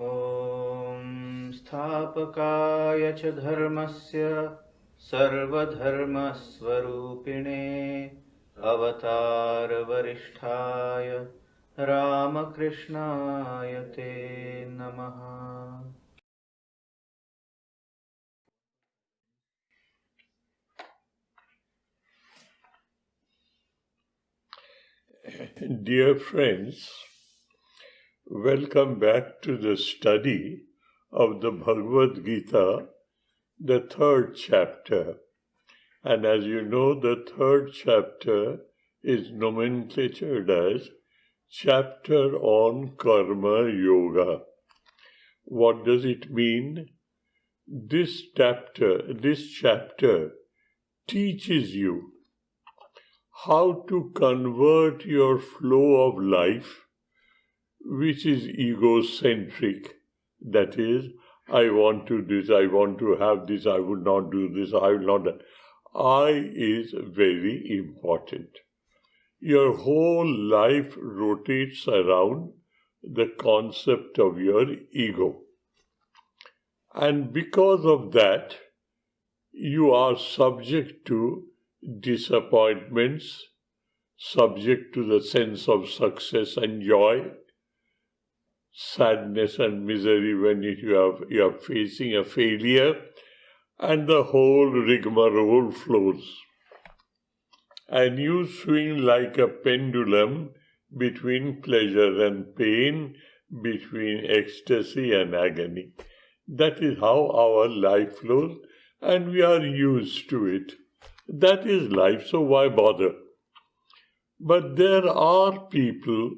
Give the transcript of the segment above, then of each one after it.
ॐ स्थापकाय च धर्मस्य सर्वधर्मस्वरूपिणे अवतारवरिष्ठाय रामकृष्णाय ते नमः। Dear friends, welcome back to the study of the Bhagavad Gita, the third chapter. And as you know, the third chapter is nomenclatured as chapter on Karma Yoga. What does it mean? This chapter teaches you how to convert your flow of life, which is egocentric. That is, I want to do this, I want to have this, I would not do this, I will not. I is very important. Your whole life rotates around the concept of your ego. And because of that, you are subject to disappointments, subject to the sense of success and joy, sadness and misery when you are facing a failure, and the whole rigmarole flows. And you swing like a pendulum between pleasure and pain, between ecstasy and agony. That is how our life flows, and we are used to it. That is life, so why bother? But there are people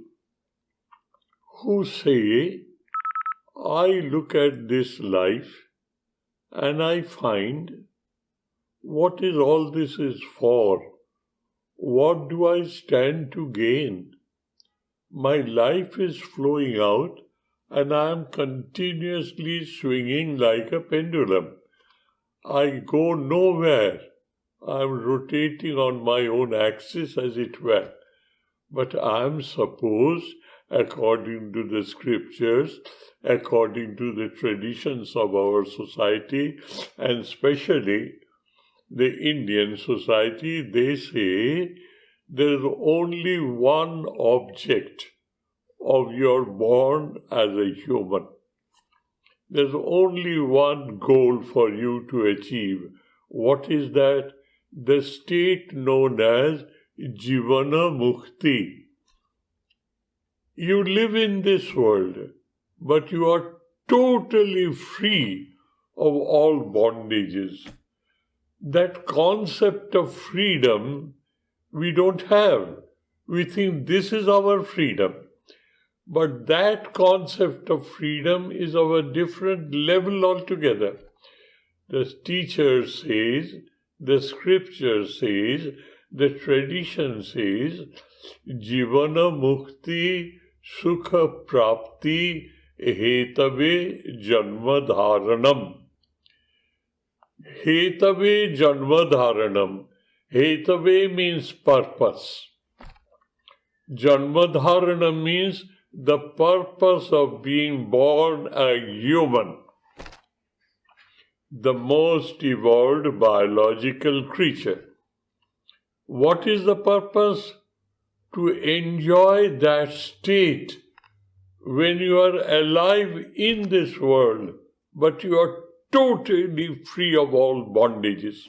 who say, I look at this life and I find, what is all this is for? What do I stand to gain? My life is flowing out and I am continuously swinging like a pendulum. I go nowhere. I am rotating on my own axis, as it were. But I am supposed, according to the scriptures, according to the traditions of our society, and especially the Indian society, they say there is only one object of your born as a human. There is only one goal for you to achieve. What is that? The state known as Jivana Mukti. You live in this world, but you are totally free of all bondages. That concept of freedom we don't have. We think this is our freedom. But that concept of freedom is of a different level altogether. The teacher says, the scripture says, the tradition says, Jivana Mukti Sukha Prapti Hetave Janma Dharanam. Hetave Janma Dharanam. Hetave means purpose. Janma Dharanam means the purpose of being born a human, the most evolved biological creature. What is the purpose? To enjoy that state when you are alive in this world, but you are totally free of all bondages.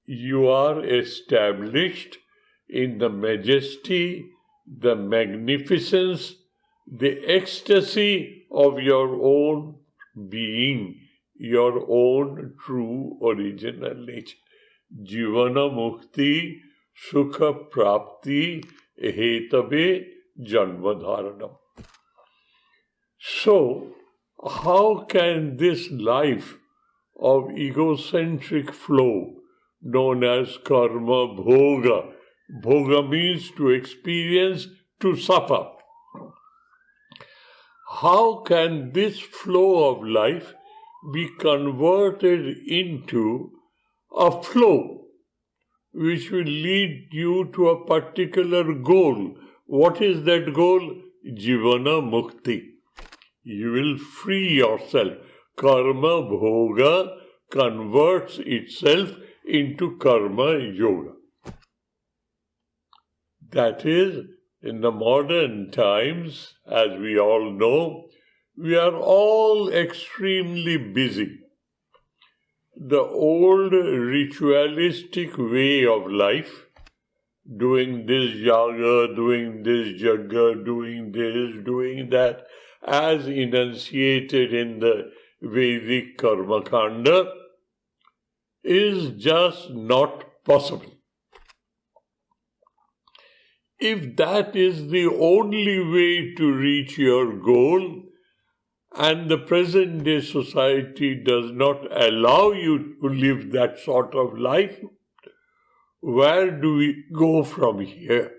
You are established in the majesty, the magnificence, the ecstasy of your own being, your own true original nature. Jivana Mukti Sukha Prapti Hetave Janma Dharanam. So, how can this life of egocentric flow, known as karma bhoga, bhoga means to experience, to suffer. How can this flow of life be converted into a flow which will lead you to a particular goal? What is that goal? Jivana Mukti. You will free yourself. Karma bhoga converts itself into karma yoga. That is, in the modern times, as we all know, we are all extremely busy. The old ritualistic way of life, doing this yaga, doing this jagga, doing this, doing that, as enunciated in the Vedic Karma Kanda, is just not possible. If that is the only way to reach your goal, and the present day society does not allow you to live that sort of life, where do we go from here?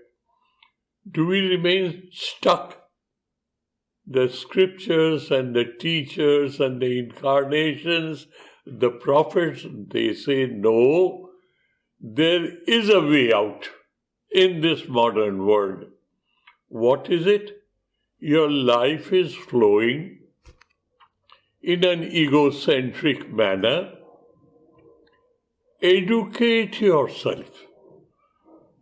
Do we remain stuck? The scriptures and the teachers and the incarnations, the prophets, they say, no, there is a way out in this modern world. What is it? Your life is flowing in an egocentric manner. Educate yourself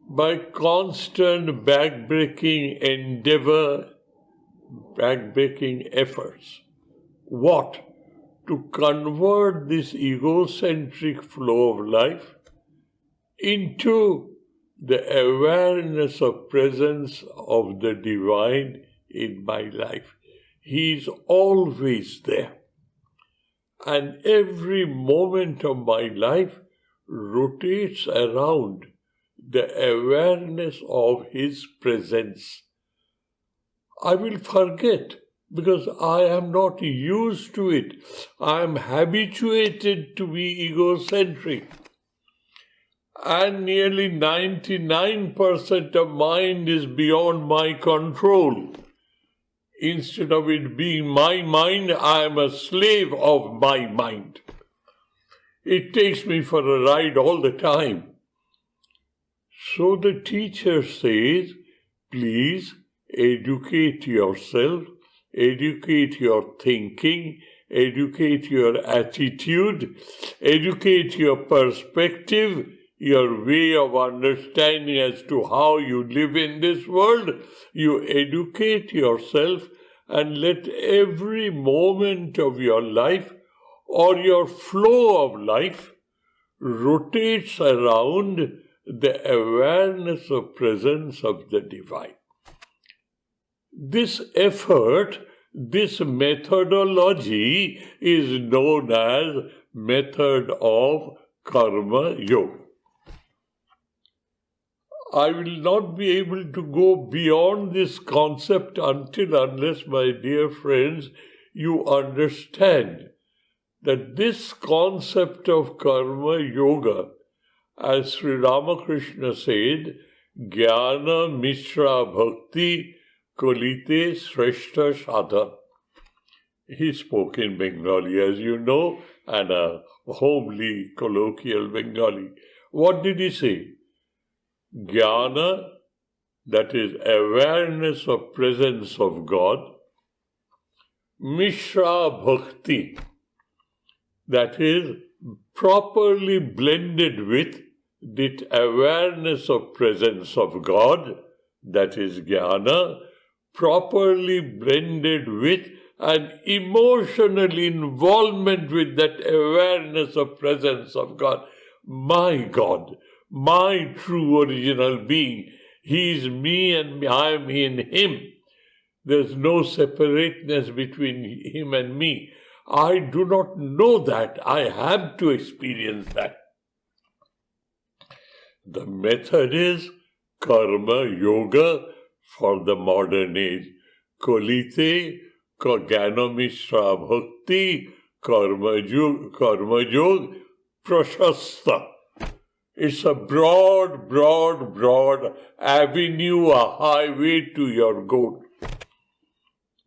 by constant backbreaking endeavor, backbreaking efforts. What? To convert this egocentric flow of life into the awareness of presence of the divine in my life. He is always there. And every moment of my life rotates around the awareness of His presence. I will forget because I am not used to it. I am habituated to be egocentric. And nearly 99% of mind is beyond my control. Instead of it being my mind, I am a slave of my mind. It takes me for a ride all the time. So the teacher says, please educate yourself, educate your thinking, educate your attitude, educate your perspective, your way of understanding as to how you live in this world. You educate yourself and let every moment of your life or your flow of life rotates around the awareness of presence of the divine. This effort, this methodology is known as method of karma yoga. I will not be able to go beyond this concept unless, my dear friends, you understand that this concept of karma yoga, as Sri Ramakrishna said, Jnana Mishra Bhakti Kolite Sreshta Sadha. He spoke in Bengali, as you know, and a homely, colloquial Bengali. What did he say? Jnana, that is awareness of presence of God. Mishra Bhakti, that is properly blended with the awareness of presence of God, that is jnana, properly blended with an emotional involvement with that awareness of presence of God. My God, my true original being, He is me and I am in Him. There's no separateness between Him and me. I do not know that. I have to experience that. The method is karma yoga for the modern age. Kolite, Jnana Mishra Bhakti, karma yoga, prashasta. It's a broad avenue, a highway to your goal.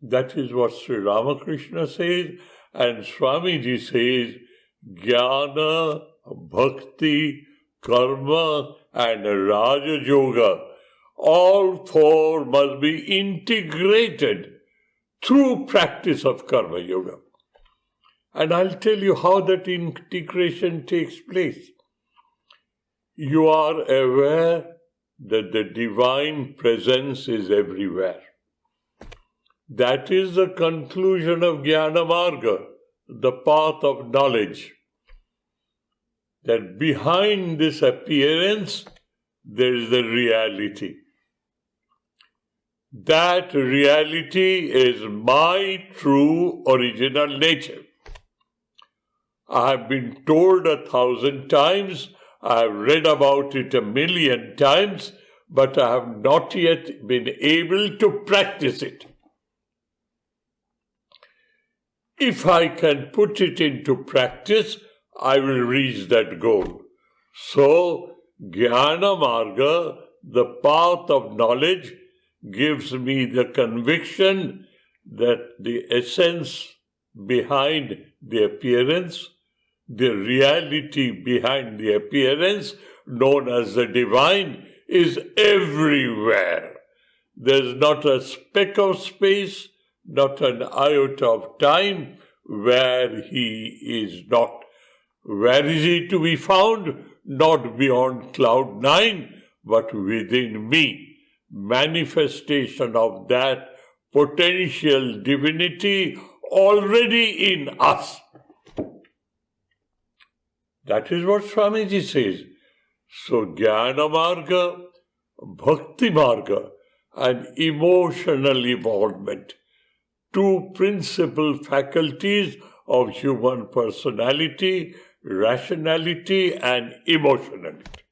That is what Sri Ramakrishna says, and Swamiji says, Jnana, Bhakti, Karma, and Raja Yoga, all four must be integrated through practice of Karma Yoga. And I'll tell you how that integration takes place. You are aware that the divine presence is everywhere. That is the conclusion of Jnana Marga, the path of knowledge. That behind this appearance, there is the reality. That reality is my true original nature. I have been told 1,000 times, I have read about it 1,000,000 times, but I have not yet been able to practice it. If I can put it into practice, I will reach that goal. So, Jnana Marga, the path of knowledge, gives me the conviction that the essence behind the appearance, the reality behind the appearance, known as the divine, is everywhere. There's not a speck of space, not an iota of time where he is not. Where is he to be found? Not beyond cloud 9, but within me. Manifestation of that potential divinity already in us. That is what Swamiji says. So Jnana Marga, Bhakti Marga, and emotional involvement, two principal faculties of human personality, rationality and emotionality.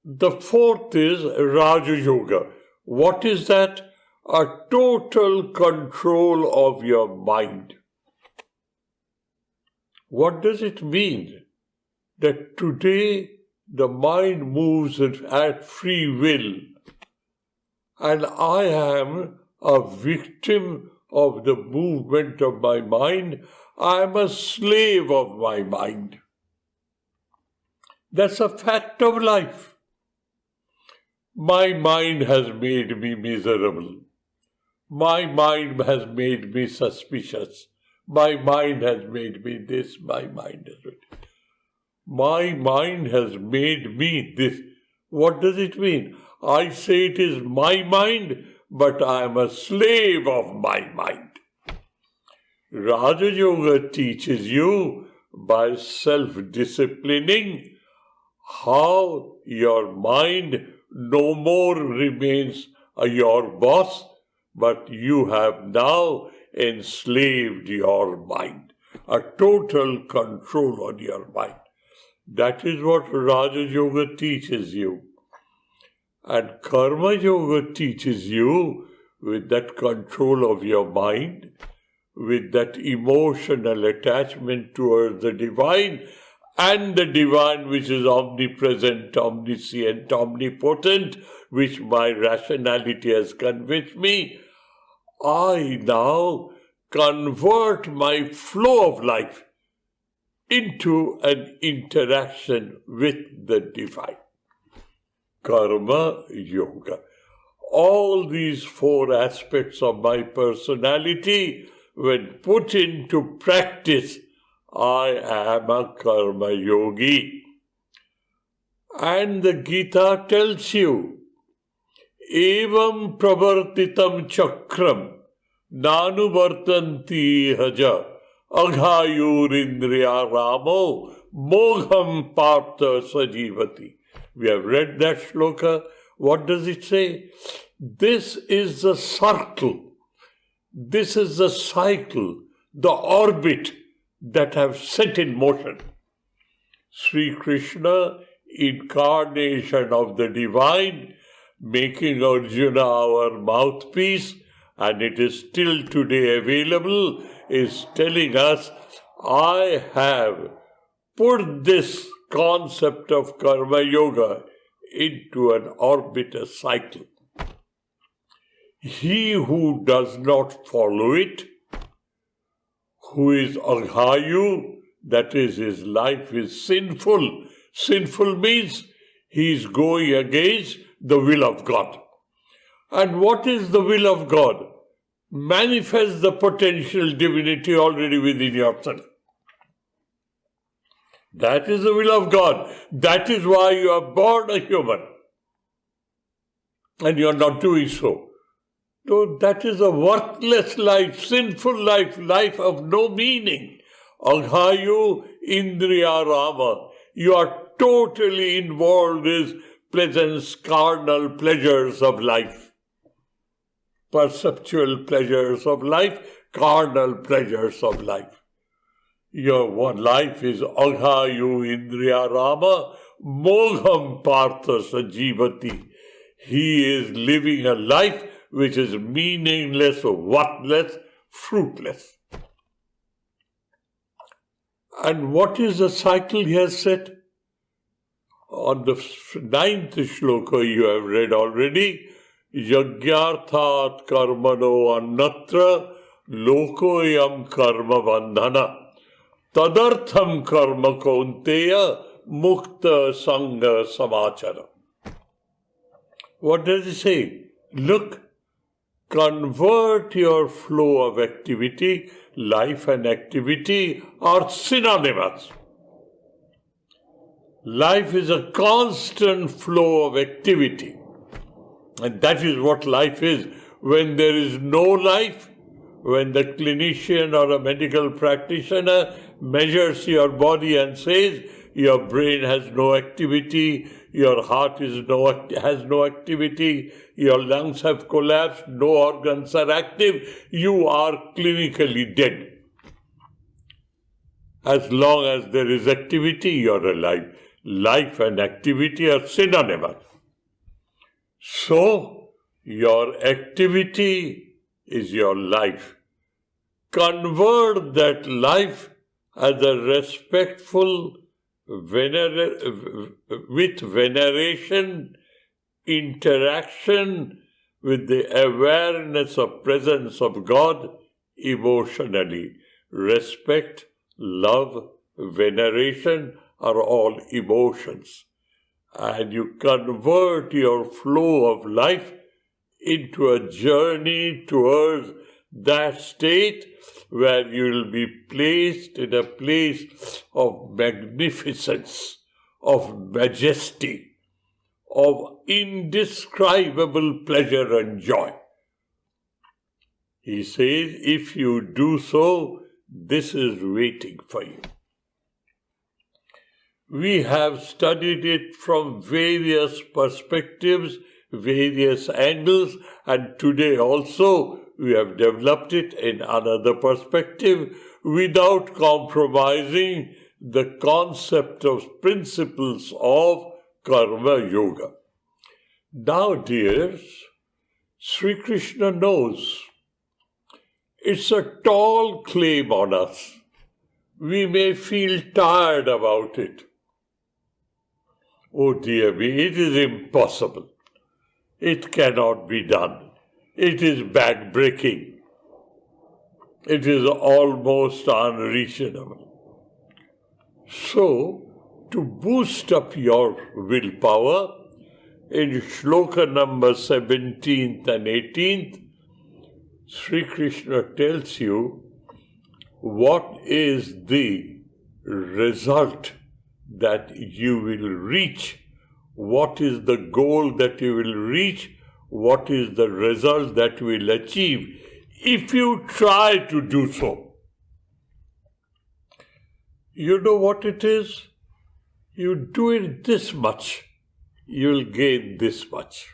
The fourth is Raja Yoga. What is that? A total control of your mind. What does it mean? That today the mind moves at free will, and I am a victim of the movement of my mind. I am a slave of my mind. That's a fact of life. My mind has made me miserable. My mind has made me suspicious. My mind has made me this. My mind has made me this. What does it mean? I say it is my mind, but I am a slave of my mind. Raja Yoga teaches you by self-disciplining how your mind no more remains your boss, but you have now enslaved your mind. A total control on your mind. That is what Raja Yoga teaches you. And Karma Yoga teaches you with that control of your mind, with that emotional attachment towards the divine, and the divine which is omnipresent, omniscient, omnipotent, which my rationality has convinced me. I now convert my flow of life into an interaction with the divine. Karma Yoga. All these four aspects of my personality, when put into practice, I am a Karma Yogi. And the Gita tells you, Evam pravartitam chakram nanuvartanti haja aghayurindriya ramo mogham partha sajivati. We have read that shloka. What does it say? This is the circle. This is the cycle, the orbit that have set in motion. Sri Krishna, incarnation of the divine, making Arjuna our mouthpiece, and it is still today available, is telling us, I have put this concept of Karma Yoga into an orbit, a cycle. He who does not follow it, who is aghayu, that is, his life is sinful. Sinful means he is going against the will of God. And what is the will of God? manifest the potential divinity already within yourself. That is the will of God. That is why you are born a human. And you are not doing so. No, that is a worthless life, sinful life, life of no meaning. Aghayu Indriya Rama. You are totally involved in pleasant carnal pleasures of life. Perceptual pleasures of life, carnal pleasures of life. Your one life is Aghayu Indriya Rama, Mogham Partha Sajivati. He is living a life which is meaningless, worthless, fruitless. And what is the cycle he has set? On the 9th shloka you have read already, Yagyarthat karmano annatra lokoyam karma bandhana tadartham karma kaunteya mukta sangha samachara. What does it say? Look, convert your flow of activity. Life and activity are synonymous. Life is a constant flow of activity. And that is what life is. When there is no life, when the clinician or a medical practitioner measures your body and says, your brain has no activity, your heart has no activity, your lungs have collapsed, no organs are active, you are clinically dead. As long as there is activity, you are alive. Life and activity are synonymous. So, your activity is your life. Convert that life as a respectful, with veneration, interaction with the awareness of presence of God emotionally. Respect, love, veneration are all emotions. And you convert your flow of life into a journey towards that state where you will be placed in a place of magnificence, of majesty, of indescribable pleasure and joy. He says, if you do so, this is waiting for you. We have studied it from various perspectives, various angles, and today also we have developed it in another perspective without compromising the concept of principles of karma yoga. Now, dears, Sri Krishna knows it's a tall claim on us. We may feel tired about it. Oh dear me, it is impossible. It cannot be done. It is back-breaking. It is almost unreasonable. So, to boost up your willpower, in shloka number 17th and 18th, Sri Krishna tells you what is the result that you will reach, what is the goal that you will reach, what is the result that you will achieve if you try to do so. You know what it is? You do it this much, you will gain this much.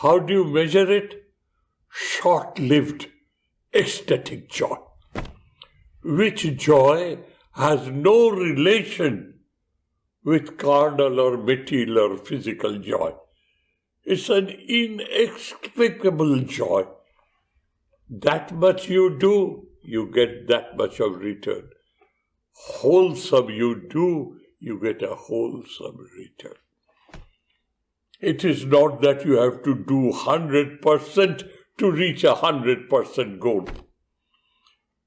How do you measure it? Short-lived, ecstatic joy. Which joy has no relation with carnal or material or physical joy. It's an inexplicable joy. That much you do, you get that much of return. Wholesome you do, you get a wholesome return. It is not that you have to do 100% to reach 100% goal.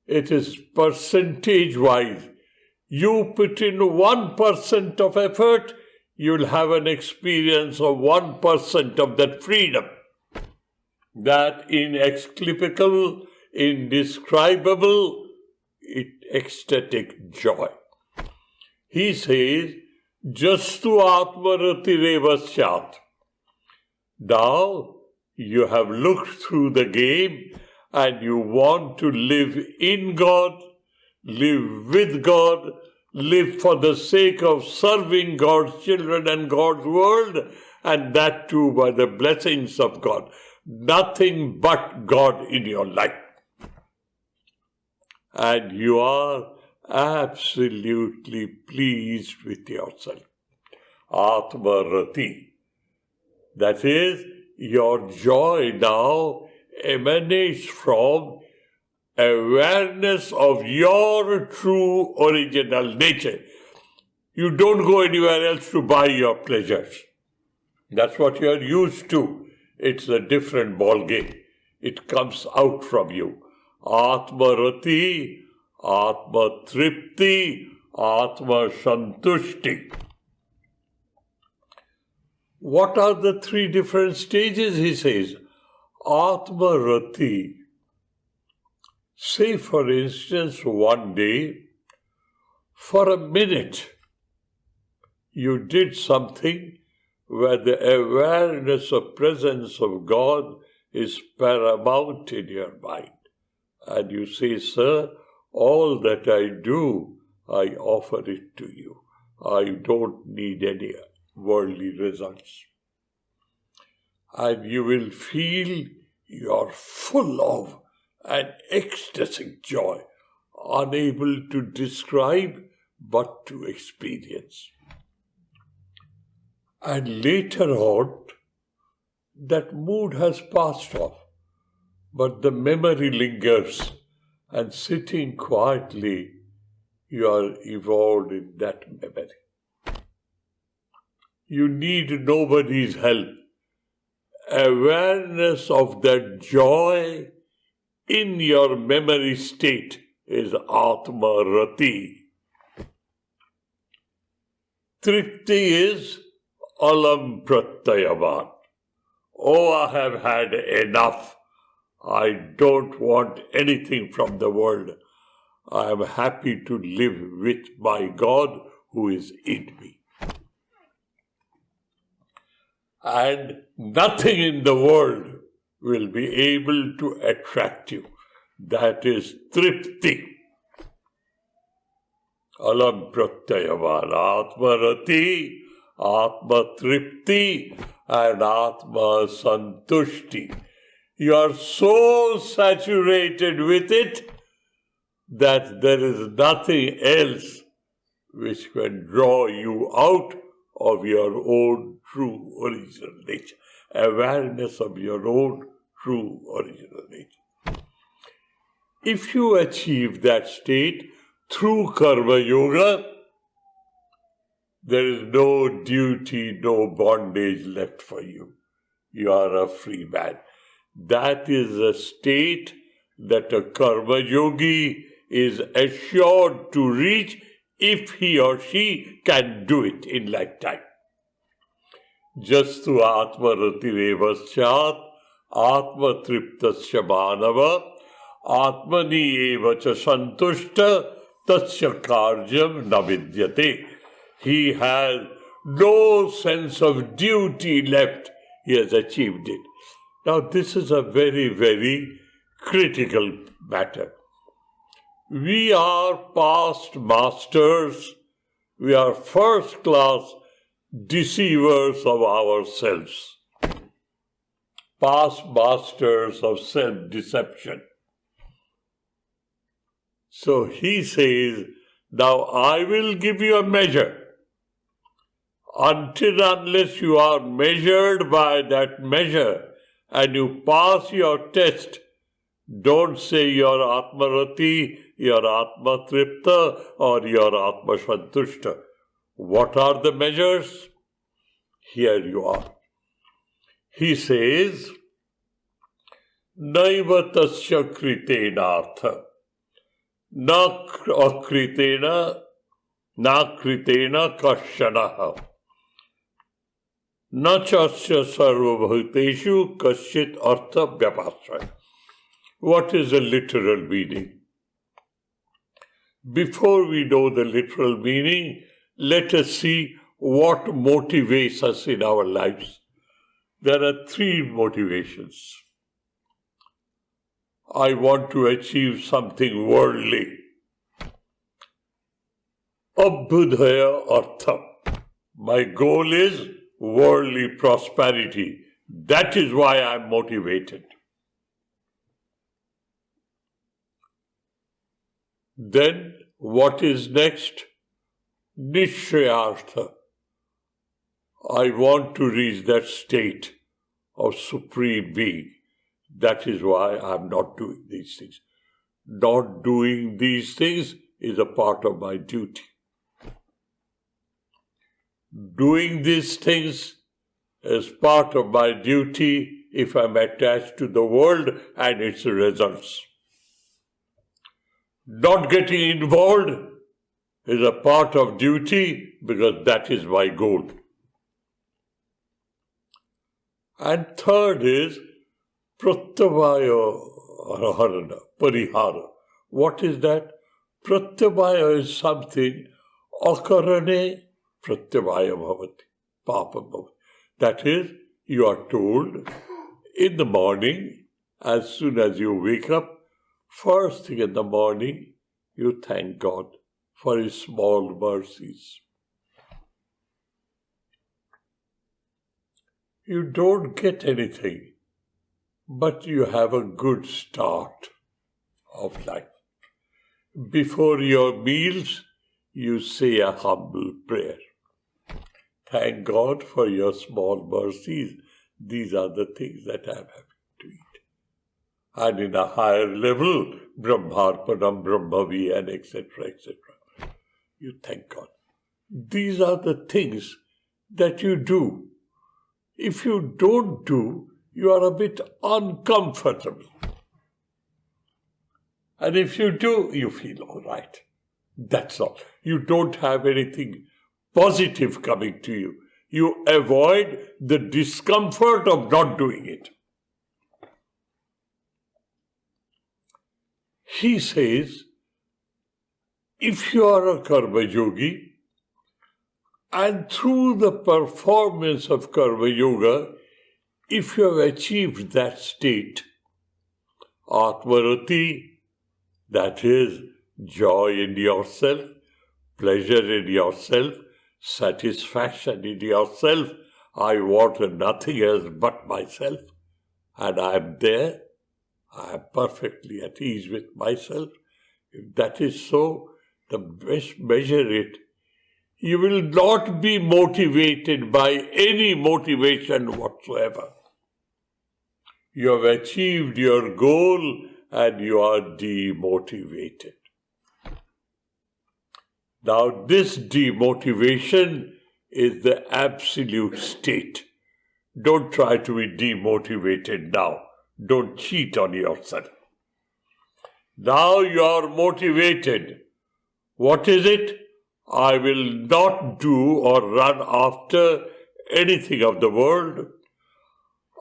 It is percentage-wise. You put in 1% of effort, you'll have an experience of 1% of that freedom. that inexplicable, indescribable, ecstatic joy. He says, Jastu Atmarati Revasyat. Now you have looked through the game and you want to live in God, live with God, live for the sake of serving God's children and God's world, and that too by the blessings of God. Nothing but God in your life. And you are absolutely pleased with yourself. Atmarati. That is, your joy now emanates from awareness of your true original nature. You don't go anywhere else to buy your pleasures. That's what you are used to. It's a different ball game. It comes out from you. Atmarati, Atma Tripti, Atma Santushti. What are the three different stages, he says? Atmarati. Say, for instance, one day, for a minute, you did something where the awareness of presence of God is paramount in your mind. And you say, sir, all that I do, I offer it to you. I don't need any worldly results. And you will feel you're full of an ecstatic joy, unable to describe but to experience. And later on, that mood has passed off, but the memory lingers, and sitting quietly, you are evolved in that memory. You need nobody's help. Awareness of that joy in your memory state is Atma Rati. Tripti is Alam Pratyavan. Oh, I have had enough. I don't want anything from the world. I am happy to live with my God who is in me. And nothing in the world will be able to attract you. That is Tripti. Alam Pratyavan, Atma Rati, Atma Tripti, and Atma Santushti. You are so saturated with it that there is nothing else which can draw you out of your own true original nature. Awareness of your own true original nature. If you achieve that state through Karma Yoga, there is no duty, no bondage left for you. You are a free man. That is a state that a Karma Yogi is assured to reach if he or she can do it in lifetime. Jastu Atma Rati Revasyat, Atma Triptasya Manava, Atmani Eva Cha Santushta, Tasya Karjam Navidyate. He has no sense of duty left. He has achieved it. Now, this is a very, very critical matter. We are past masters. We are first-class deceivers of ourselves. Past masters of self-deception. So he says, now I will give you a measure. Until unless you are measured by that measure and you pass your test, don't say you're Atmarati, you're Atma Tripta, or you're Atma Santushta. What are the measures? Here you are. He says, Naiva tasya kritenartha, na kritena kashanaha, Na chasya sarvabhuteshu kasyit artha vyapasraya. What is the literal meaning? Before we know the literal meaning, let us see what motivates us in our lives. There are three motivations. I want to achieve something worldly. Abhudaya artha. My goal is worldly prosperity. That is why I am motivated. Then what is next? Nishayartha. I want to reach that state of supreme being. That is why I am not doing these things. Not doing these things is a part of my duty. Doing these things is part of my duty if I am attached to the world and its results. Not getting involved is a part of duty because that is my goal. And third is pratyabhaya parihara. What is that? Pratyabhaya is something akarane pratyabhaya bhavati, papa bhavati. That is, you are told in the morning, as soon as you wake up, first thing in the morning, you thank God for His small mercies. You don't get anything, but you have a good start of life. Before your meals, you say a humble prayer. Thank God for your small mercies. These are the things that I am having to eat. And in a higher level, Brahmarpanam, Brahmavi, and etc., etc. You thank God. These are the things that you do. If you don't do, you are a bit uncomfortable. And if you do, you feel all right. That's all. You don't have anything positive coming to you. You avoid the discomfort of not doing it. He says, if you are a karma yogi, and through the performance of karma yoga, if you have achieved that state, atmarati, that is joy in yourself, pleasure in yourself, satisfaction in yourself, I want nothing else but myself, and I am there, I am perfectly at ease with myself. If that is so, the best measure it. You will not be motivated by any motivation whatsoever. You have achieved your goal and you are demotivated. Now, this demotivation is the absolute state. Don't try to be demotivated now. Don't cheat on yourself. Now you are motivated. What is it? I will not do or run after anything of the world.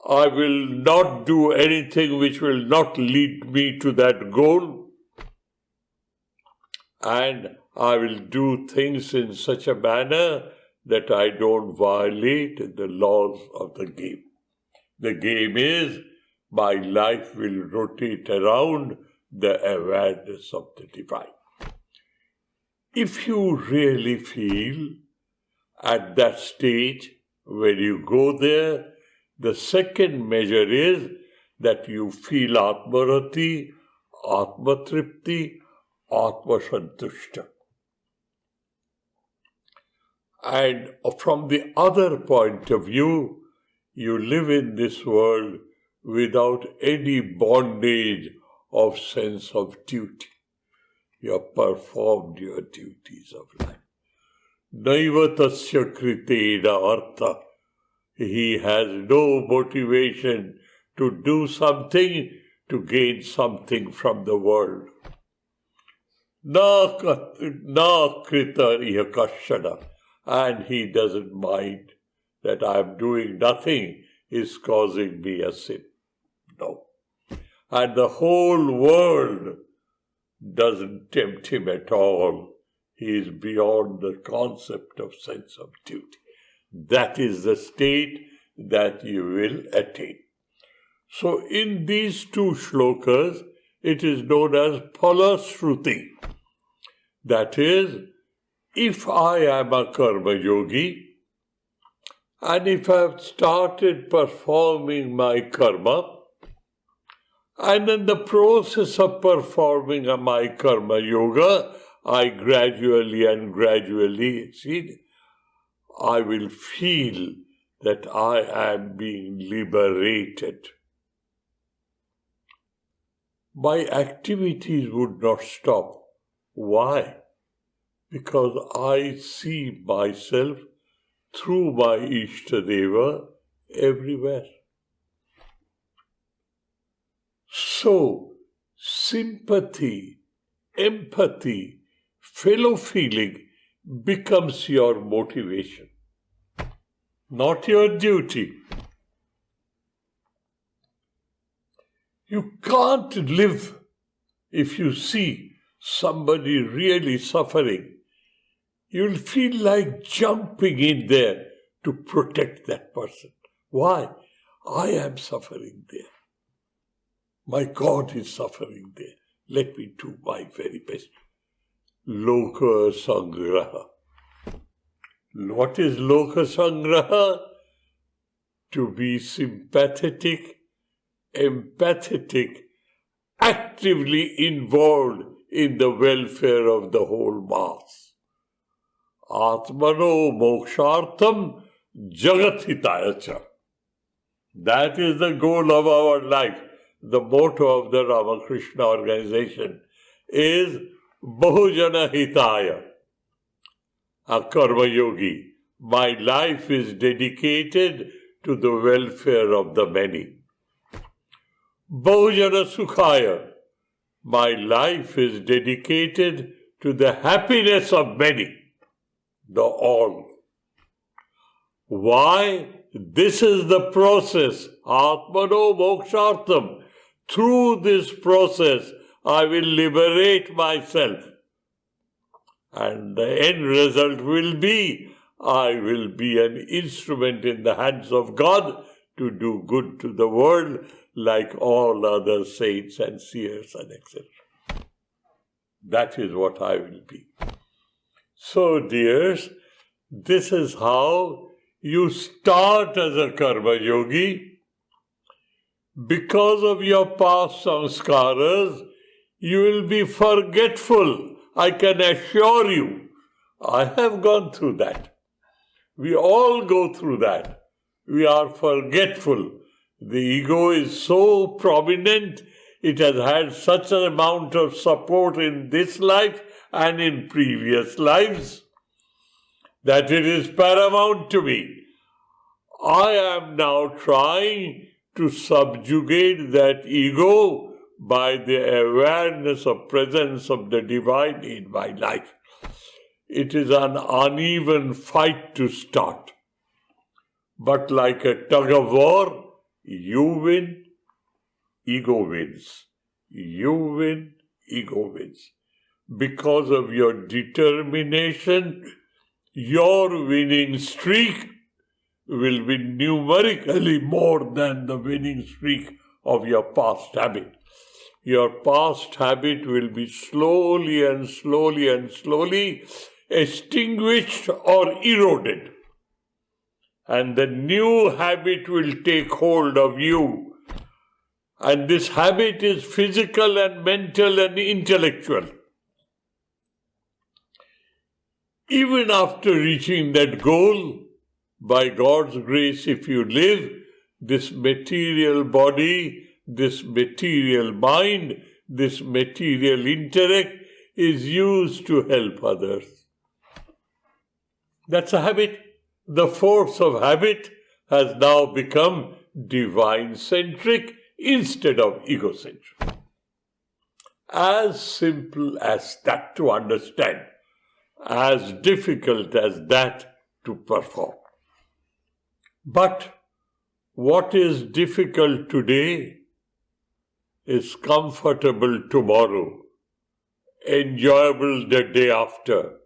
I will not do anything which will not lead me to that goal. And I will do things in such a manner that I don't violate the laws of the game. The game is, my life will rotate around the awareness of the divine. If you really feel at that stage, when you go there, the second measure is that you feel Atmarati, Atmatripti, Atmasantushta. And from the other point of view, you live in this world without any bondage of sense of duty. You have performed your duties of life. Naiva tasya kritena artha. He has no motivation to do something, to gain something from the world. Na krita yakashana. And he doesn't mind that I am doing nothing is causing me a sin. No. And the whole world doesn't tempt him at all. He is beyond the concept of sense of duty. That is the state that you will attain. So in these two shlokas, it is known as Phalashruti. That is, if I am a karma yogi, and if I have started performing my karma, and in the process of performing my karma yoga, I gradually see, I will feel that I am being liberated. My activities would not stop. Why? Because I see myself through my Ishtadeva everywhere. So, sympathy, empathy, fellow feeling becomes your motivation, not your duty. You can't live if you see somebody really suffering. You'll feel like jumping in there to protect that person. Why? I am suffering there. My God is suffering there. Let me do my very best. Loka Sangraha. What is Loka Sangraha? To be sympathetic, empathetic, actively involved in the welfare of the whole mass. Atmano mokshartham jagathitayacha. That is the goal of our life. The motto of the Ramakrishna organization is Bahujana Hitaya. A karma yogi. My life is dedicated to the welfare of the many. Bahujana Sukhaya. My life is dedicated to the happiness of many, the all. Why? This is the process. Atmano mokshartham. Through this process, I will liberate myself. And the end result will be, I will be an instrument in the hands of God to do good to the world like all other saints and seers and etc. That is what I will be. So, dears, this is how you start as a karma yogi. Because of your past samskaras, you will be forgetful. I can assure you. I have gone through that. We all go through that. We are forgetful. The ego is so prominent. It has had such an amount of support in this life and in previous lives that it is paramount to me. I am now trying to subjugate that ego by the awareness of presence of the divine in my life. It is an uneven fight to start. But like a tug of war, you win, ego wins. You win, ego wins. Because of your determination, your winning streak will be numerically more than the winning streak of your past habit. Your past habit will be slowly extinguished or eroded. And the new habit will take hold of you. And this habit is physical and mental and intellectual. Even after reaching that goal, by God's grace, if you live, this material body, this material mind, this material intellect is used to help others. That's a habit. The force of habit has now become divine-centric instead of egocentric. As simple as that to understand, as difficult as that to perform. But what is difficult today is comfortable tomorrow, enjoyable the day after,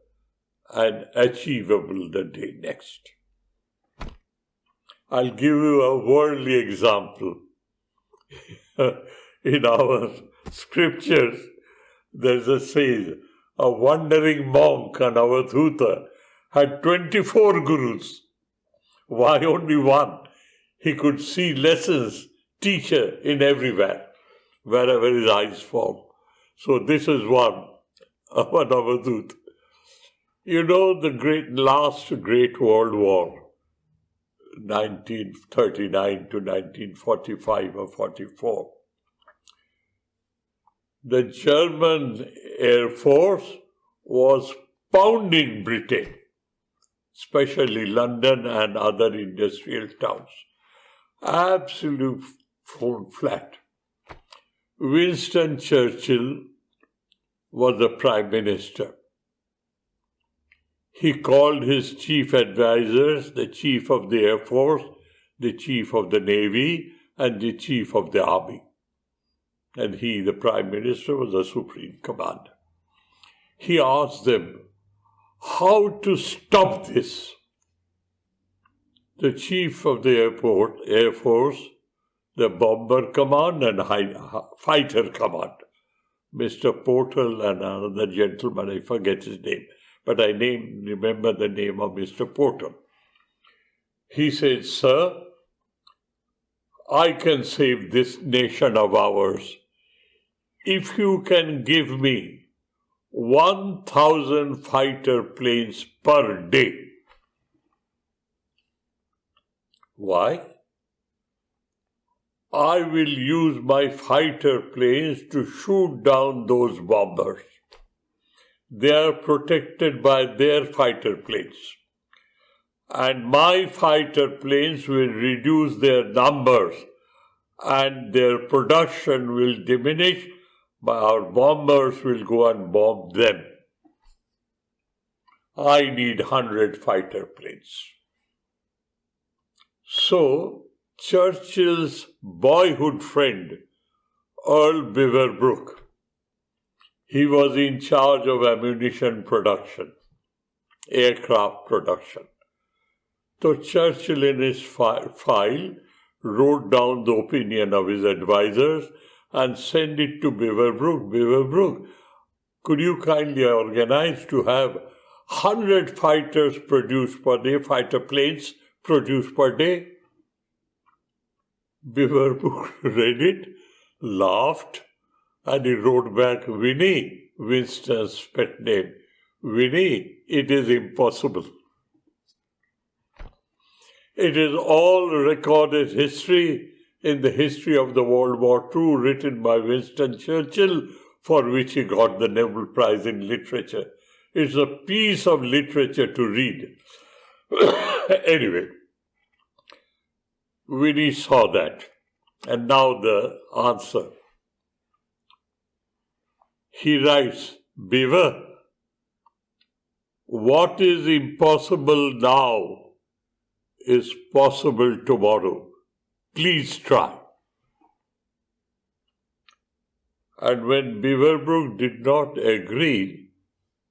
and achievable the day next. I'll give you a worldly example. In our scriptures, there's a saying, a wandering monk on Avadhuta had 24 gurus. Why only one? He could see lessons, teacher in everywhere, wherever his eyes fall. So this is one Avadhuta. You know the last Great World War, 1939 to 1945 or 44. The German Air Force was pounding Britain, especially London and other industrial towns. Absolute flat. Winston Churchill was the Prime Minister. He called his chief advisors, the Chief of the Air Force, the Chief of the Navy, and the Chief of the Army. And he, the Prime Minister, was the Supreme Commander. He asked them how to stop this. The Chief of the Air Force, the Bomber Command and Fighter Command, Mr. Portal and another gentleman, I forget his name, but I remember the name of Mr. Portal. He said, "Sir, I can save this nation of ours if you can give me 1,000 fighter planes per day." Why? I will use my fighter planes to shoot down those bombers. They are protected by their fighter planes. And my fighter planes will reduce their numbers and their production will diminish, but our bombers will go and bomb them. I need 100 fighter planes. So, Churchill's boyhood friend, Earl Beaverbrook, he was in charge of ammunition production, aircraft production. So Churchill in his file wrote down the opinion of his advisors and sent it to Beaverbrook. Beaverbrook, could you kindly organize to have 100 fighters produced per day, fighter planes produced per day? Beaverbrook read it, laughed, and he wrote back, "Winnie," Winston's pet name, "Winnie, it is impossible." It is all recorded history in the history of the World War II written by Winston Churchill, for which he got the Nobel Prize in Literature. It's a piece of literature to read. Anyway, Winnie saw that. And now the answer. He writes, "Beaver, what is impossible now is possible tomorrow. Please try." And when Beaverbrook did not agree,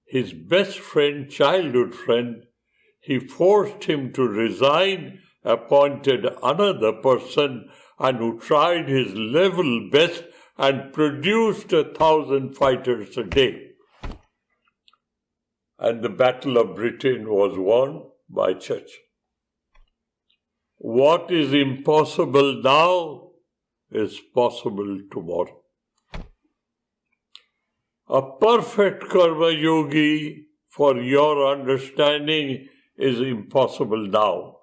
his best friend, childhood friend, he forced him to resign, appointed another person, and who tried his level best and produced 1,000 fighters a day. And the Battle of Britain was won by Churchill. What is impossible now is possible tomorrow. A perfect karma yogi, for your understanding, is impossible now.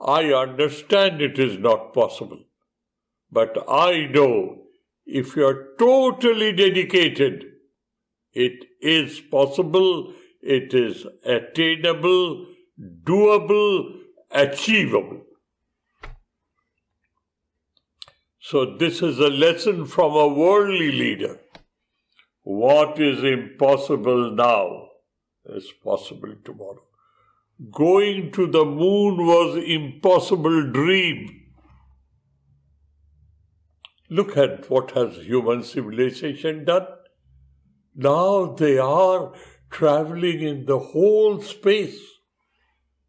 I understand it is not possible, but I know if you are totally dedicated, it is possible, it is attainable, doable, achievable. So this is a lesson from a worldly leader. What is impossible now is possible tomorrow. Going to the moon was an impossible dream. Look at what has human civilization done. Now they are traveling in the whole space.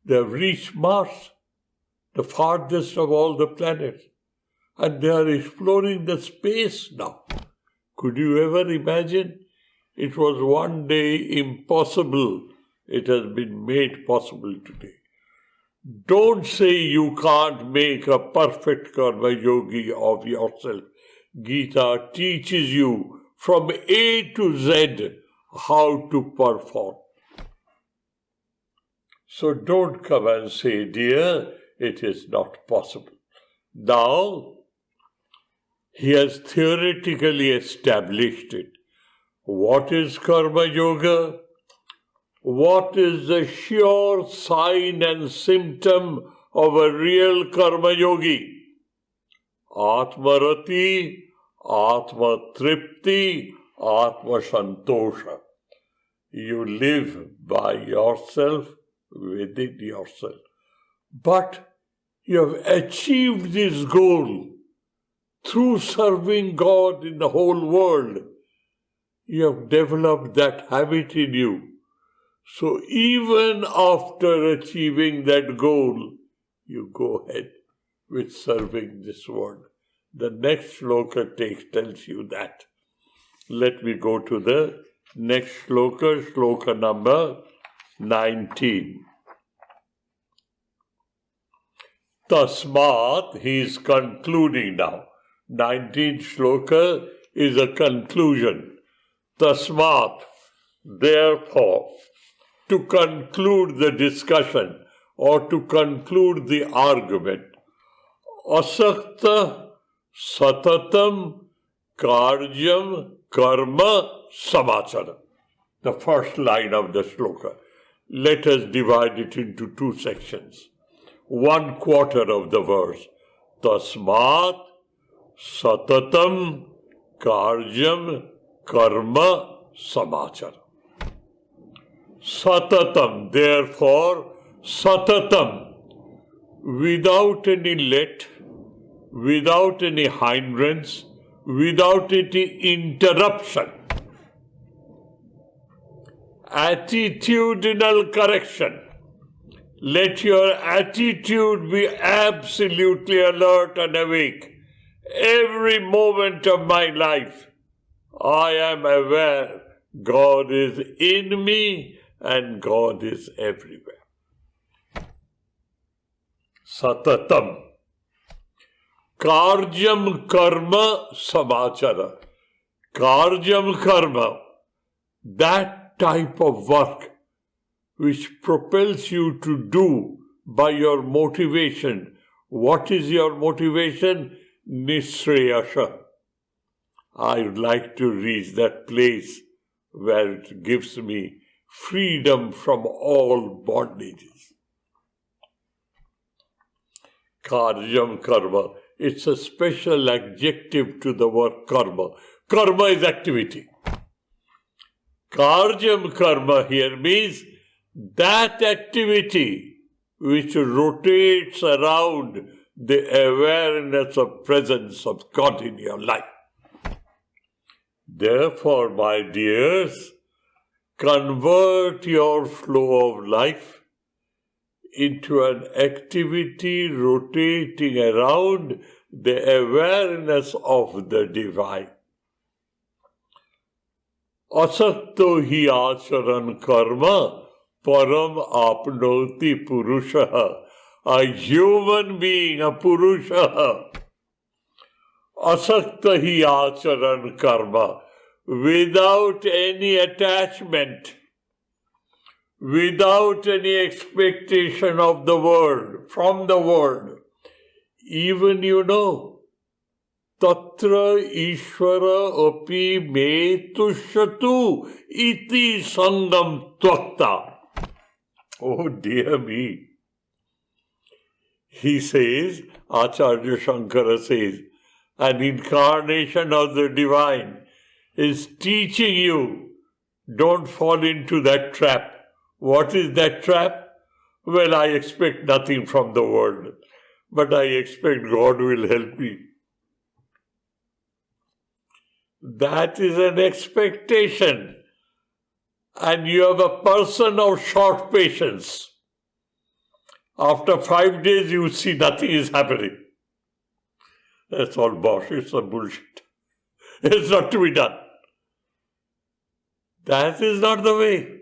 They have reached Mars, the farthest of all the planets. And they are exploring the space now. Could you ever imagine? It was one day impossible. It has been made possible today. Don't say you can't make a perfect karma yogi of yourself. Gita teaches you from A to Z how to perform. So don't come and say, dear, it is not possible. Now, he has theoretically established it. What is karma yoga? What is the sure sign and symptom of a real karma yogi? Atmarati, Atma Tripti, Atma Santosha. You live by yourself, within yourself. But you have achieved this goal through serving God in the whole world. You have developed that habit in you. So even after achieving that goal, you go ahead with serving this world. The next shloka tells you that. Let me go to the next shloka number 19. Tasmat, he is concluding now. 19th shloka is a conclusion. Tasmat, therefore, to conclude the discussion or to conclude the argument, asakta satatam karyam karma samachara. The first line of the shloka. Let us divide it into two sections. 1/4 of the verse. Tasmat satatam karyam karma samachara. Satatam, therefore, satatam, without any let, without any hindrance, without any interruption. Attitudinal correction. Let your attitude be absolutely alert and awake. Every moment of my life, I am aware God is in me and God is everywhere. Satatam. Karyam karma samachara. Karyam karma. That type of work which propels you to do by your motivation. What is your motivation? Nishreyasha. I would like to reach that place where it gives me freedom from all bondages. Karyam karma. It's a special adjective to the word karma. Karma is activity. Karyam karma here means that activity which rotates around the awareness of presence of God in your life. Therefore, my dears, convert your flow of life into an activity rotating around the awareness of the divine. Asakto hi acharan karma param apnoti purushaha. A human being, a purusha. Asakta hi acharan karma. Without any attachment, without any expectation of the world, from the world. Even Tatra Ishvara api me tushatu iti sangam tvakta. Oh dear me. He says, Acharya Shankara says, an incarnation of the divine is teaching you, don't fall into that trap. What is that trap? Well, I expect nothing from the world, but I expect God will help me. That is an expectation. And you have a person of short patience. After 5 days, you see nothing is happening. That's all bosh. It's a bullshit. It's not to be done. That is not the way.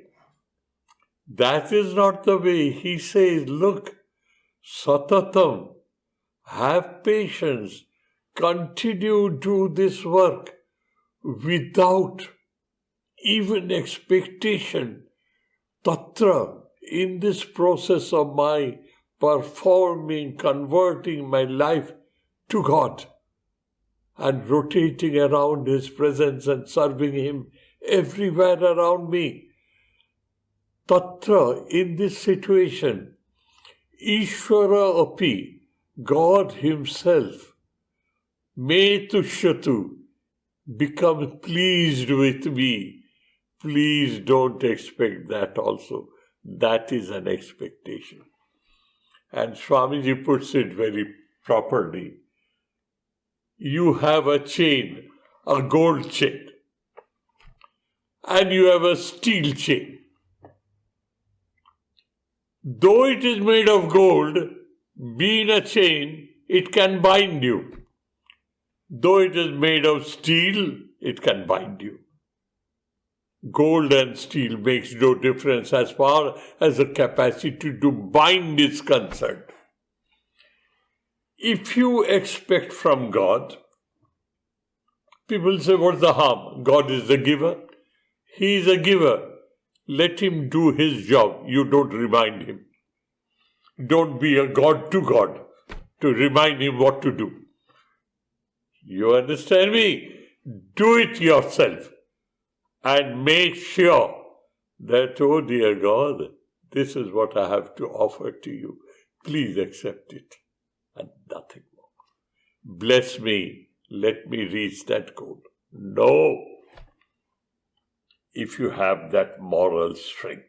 That is not the way. He says, look, satatam, have patience, continue do this work without even expectation. Tatra, in this process of my performing, converting my life to God and rotating around His presence and serving Him everywhere around me. Tatra, in this situation, Ishvara api, God Himself, me tushyatu, become pleased with me. Please don't expect that also. That is an expectation. And Swamiji puts it very properly. You have a chain, a gold chain, and you have a steel chain. Though it is made of gold, being a chain, it can bind you. Though it is made of steel, it can bind you. Gold and steel makes no difference as far as the capacity to bind is concerned. If you expect from God, people say, what's the harm? God is the giver. He is a giver. Let Him do His job. You don't remind Him. Don't be a God to God to remind Him what to do. You understand me? Do it yourself and make sure that, oh dear God, this is what I have to offer to you. Please accept it and nothing more. Bless me. Let me reach that goal. No. If you have that moral strength.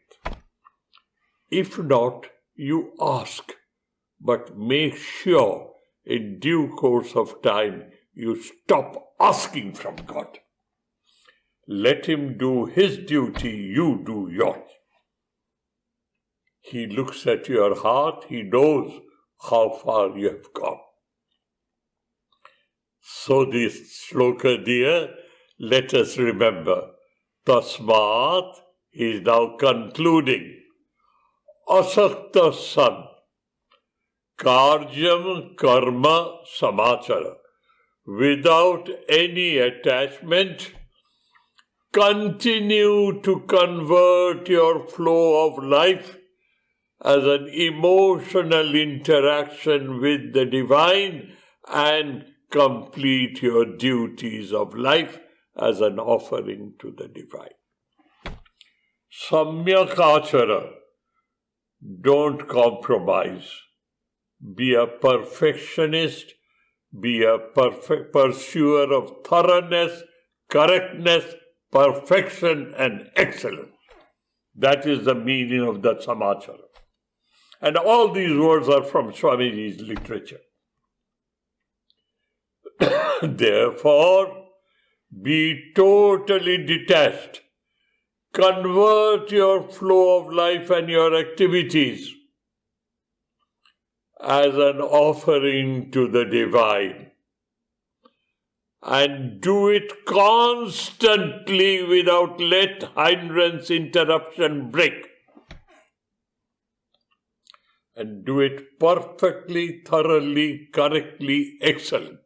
If not, you ask, but make sure in due course of time you stop asking from God. Let Him do His duty, you do yours. He looks at your heart, He knows how far you have gone. So this shloka, dear, let us remember, Tasmat is now concluding. Asakta san, Karjam karma samachara. Without any attachment, continue to convert your flow of life as an emotional interaction with the divine and complete your duties of life as an offering to the divine. Samyak achara, don't compromise. Be a perfectionist, be a pursuer of thoroughness, correctness, perfection and excellence. That is the meaning of the samachara. And all these words are from Swamiji's literature. Therefore, be totally detached. Convert your flow of life and your activities as an offering to the divine. And do it constantly without let hindrance, interruption break. And do it perfectly, thoroughly, correctly, excellently.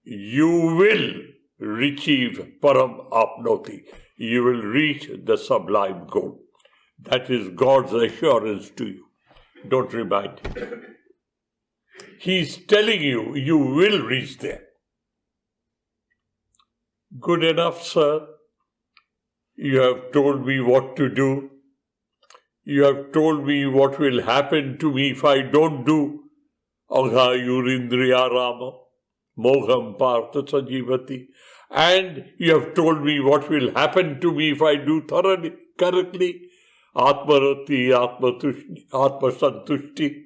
You will achieve param apnoti. You will reach the sublime goal. That is God's assurance to you. Don't remind Him. He's telling you, you will reach there. Good enough, sir. You have told me what to do. You have told me what will happen to me if I don't do. Agha yurindriya rama, moham partha sajivati. And you have told me what will happen to me if I do thoroughly, correctly. Atmarati, Atmasantushti,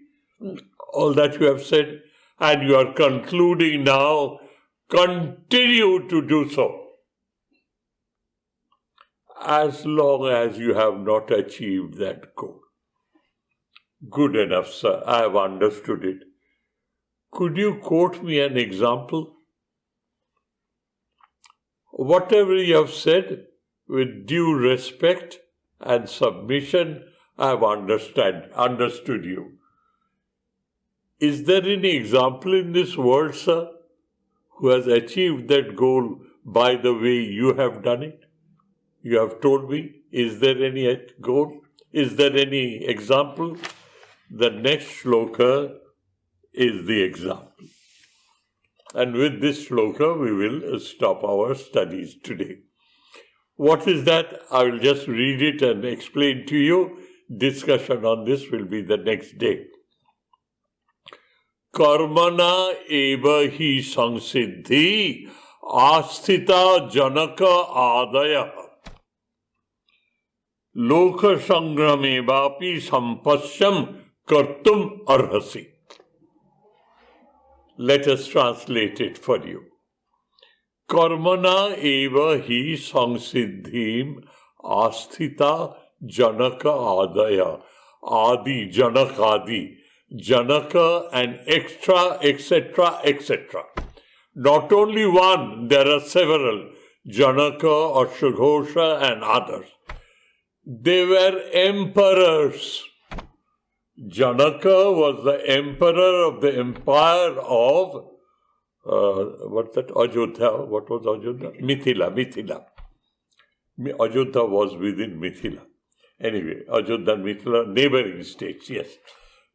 all that you have said, and you are concluding now, continue to do so. As long as you have not achieved that goal. Good enough, sir. I have understood it. Could you quote me an example? Whatever you have said, with due respect and submission, I have understood you. Is there any example in this world, sir, who has achieved that goal by the way you have done it? You have told me. Is there any goal? Is there any example? The next shloka is the example. And with this shloka, we will stop our studies today. What is that? I will just read it and explain to you. Discussion on this will be the next day. Karmana eva hi samsiddhi asthita janaka adaya loka sangrame vapi sampasyam kartum arhasi. Let us translate it for you. Karmana eva hi samsiddhim asthita janaka adaya. Adi, janakadi. Janaka and extra, etc., etc. Not only one, there are several. Janaka, Ashwaghosha and others. They were emperors. Janaka was the emperor of the empire of, Ajodha. What was Ajodha? Mithila. Ajodha was within Mithila. Anyway, Ajodha and Mithila, neighboring states, yes.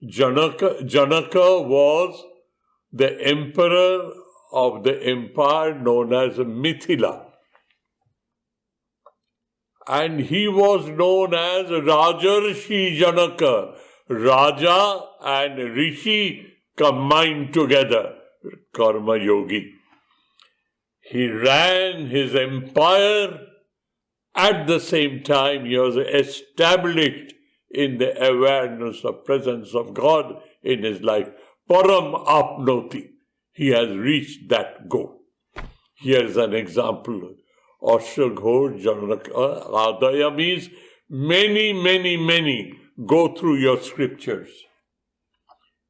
Janaka was the emperor of the empire known as Mithila. And he was known as Rajarshi Janaka. Raja and Rishi combined together. Karma Yogi. He ran his empire. At the same time, he was established in the awareness of presence of God in his life. Param apnoti. He has reached that goal. Here is an example. Ashwaghosha Janaka Adaya means many. Go through your scriptures.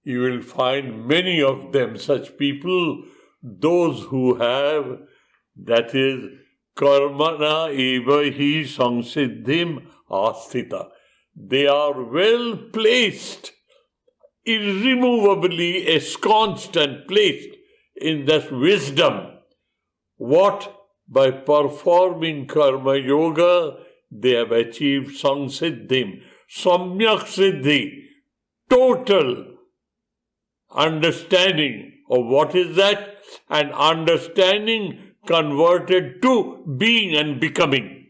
You will find many of them, such people, those who have, that is, karmana eva hi samsiddhim asthita. They are well placed, irremovably ensconced and placed in that wisdom. What? By performing karma yoga, they have achieved samsiddhim, samyak siddhi, total understanding of what is that, and understanding converted to being and becoming.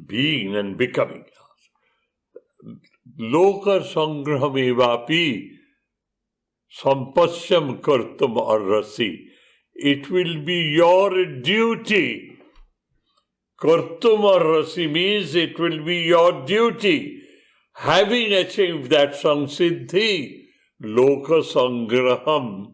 Being and becoming. Loka sangrahame vapi sampasyam kartum arrasi. It will be your duty. Kartum arrasi means it will be your duty. Having achieved that samsiddhi, loka sangraham,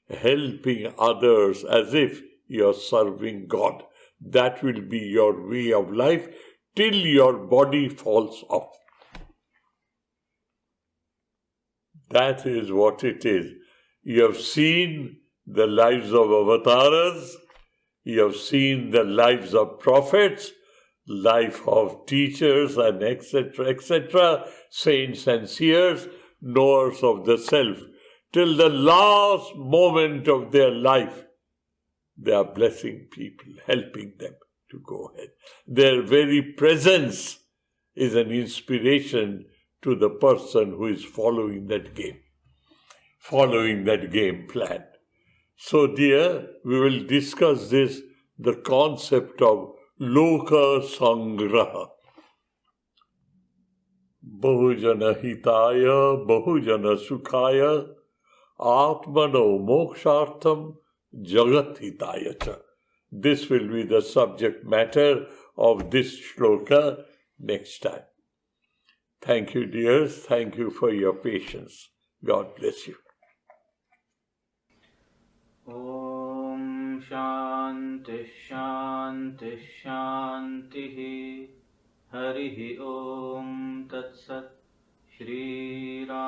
helping others as if you are serving God. That will be your way of life till your body falls off. That is what it is. You have seen the lives of avatars, you have seen the lives of prophets, life of teachers and etc., saints and seers, knowers of the self. Till the last moment of their life, they are blessing people, helping them to go ahead. Their very presence is an inspiration to the person who is following that game plan. So, dear, we will discuss this, the concept of Loka Sangraha. Bahujana Hitaya, Bahujana Sukhaya, Atmano Mokshartham, Jagat Hitaya cha. This will be the subject matter of this shloka next time. Thank you, dears. Thank you for your patience. God bless you. ॐ शान्तिः शान्तिः शान्तिः हरिः ॐ तत्सत् श्रीरामकृष्णार्पणमस्तु